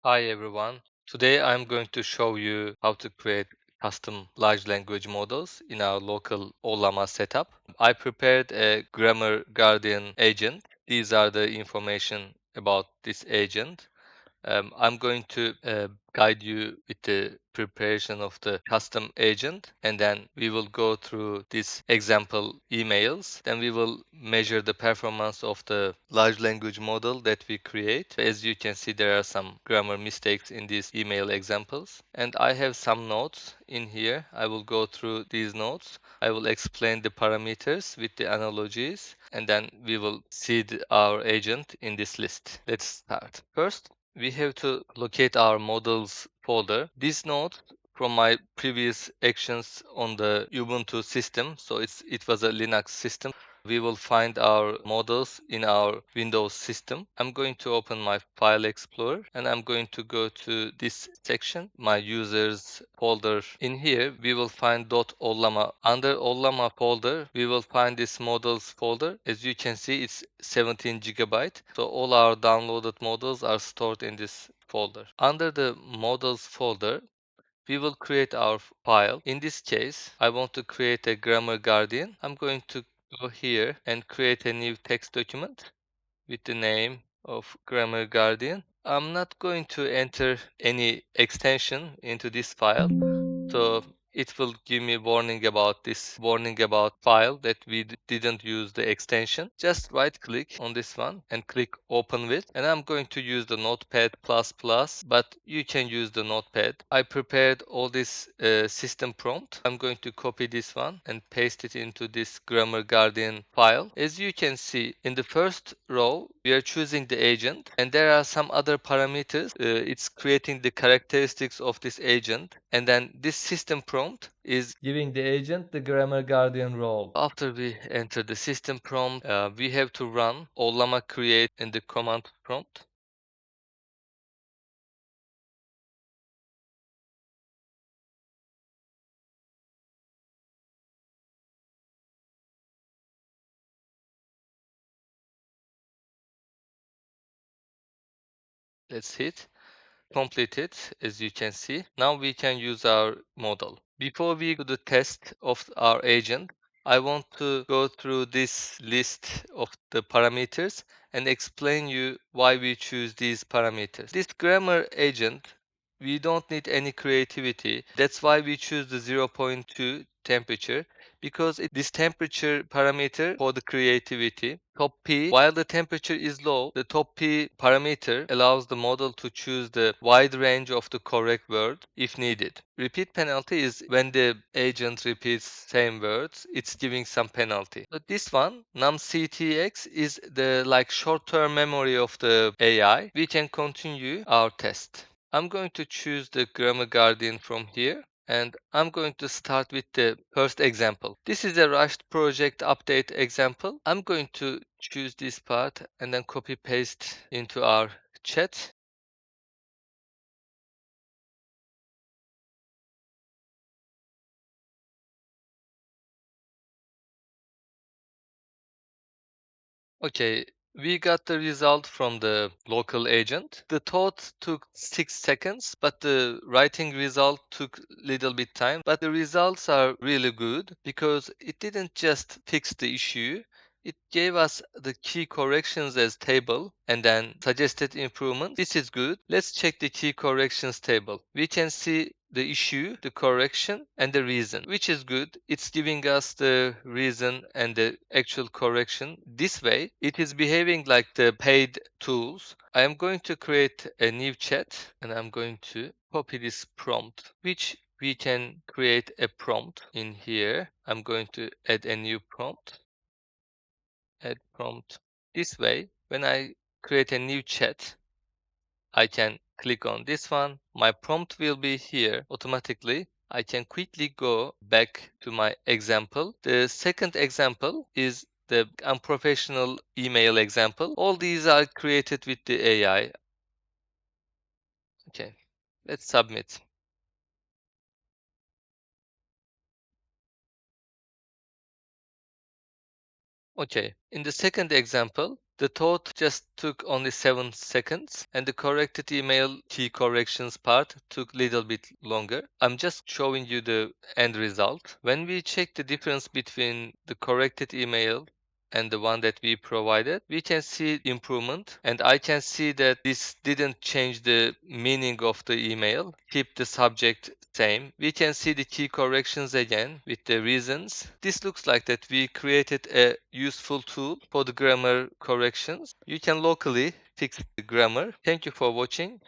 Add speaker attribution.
Speaker 1: Hi everyone. Today I'm going to show you how to create custom large language models in our local Ollama setup. I prepared a Grammar Guardian agent. These are the information about this agent. I'm going to guide you with the preparation of the custom agent, and then we will go through these example emails. Then we will measure the performance of the large language model that we create. As you can see, there are some grammar mistakes in these email examples. And I have some notes in here. I will go through these notes. I will explain the parameters with the analogies, and then we will see our agent in this list. Let's start. First, we have to locate our models folder. This note from my previous actions on the Ubuntu system, so it was a Linux system. We will find our models in our Windows system. I'm going to open my File Explorer and I'm going to go to this section, my users folder. In here, we will find .ollama. Under Ollama folder, we will find this models folder. As you can see, it's 17 gigabyte. So all our downloaded models are stored in this folder. Under the models folder, we will create our file. In this case, I want to create a grammar guardian. I'm going to go here and create a new text document with the name of grammar guardian. I'm not going to enter any extension into this file. So it will give me warning about file that we didn't use the extension. Just right click on this one and click open with, and I'm going to use the notepad plus plus, but you can use the notepad. I prepared all this system prompt. I'm going to copy this one and paste it into this grammar guardian file. As you can see, in the first row we are choosing the agent, and there are some other parameters. It's creating the characteristics of this agent, and then this system prompt is giving the agent the grammar guardian role. After we enter the system prompt, we have to run Ollama create in the command prompt. Let's hit completed. As you can see, now we can use our model. Before we do the test of our agent, I want to go through this list of the parameters and explain you why we choose these parameters. This grammar agent, we don't need any creativity. That's why we choose the zero point 0.2 temperature, because this temperature parameter for the creativity. Top P, while the temperature is low, the top P parameter allows the model to choose the wide range of the correct word if needed. Repeat penalty is when the agent repeats same words, it's giving some penalty. But this one, numctx, is the like short-term memory of the AI. We can continue our test. I'm going to choose the grammar guardian from here, and I'm going to start with the first example. This is a rushed project update example. I'm going to choose this part and then copy paste into our chat. Okay, we got the result from the local agent. The thought took 6 seconds, but the writing result took little bit time. But the results are really good because it didn't just fix the issue. It gave us the key corrections as table and then suggested improvement. This is good. Let's check the key corrections table. We can see the issue, the correction, and the reason, which is good. It's giving us the reason and the actual correction. This way, it is behaving like the paid tools. I am going to create a new chat and I'm going to copy this prompt, which we can create a prompt in here. I'm going to add a new prompt, add prompt. This way, when I create a new chat, I can click on this one. My prompt will be here automatically. I can quickly go back to my example. The second example is the unprofessional email example. All these are created with the AI. Okay, let's submit. Okay, in the second example, The thought just took only 7 seconds, and the corrected email key corrections part took little bit longer. I'm just showing you the end result. When we check the difference between the corrected email and the one that we provided, we can see improvement, and I can see that this didn't change the meaning of the email, keep the subject same. We can see the key corrections again with the reasons. This looks like that we created a useful tool for the grammar corrections. You can locally fix the grammar. Thank you for watching.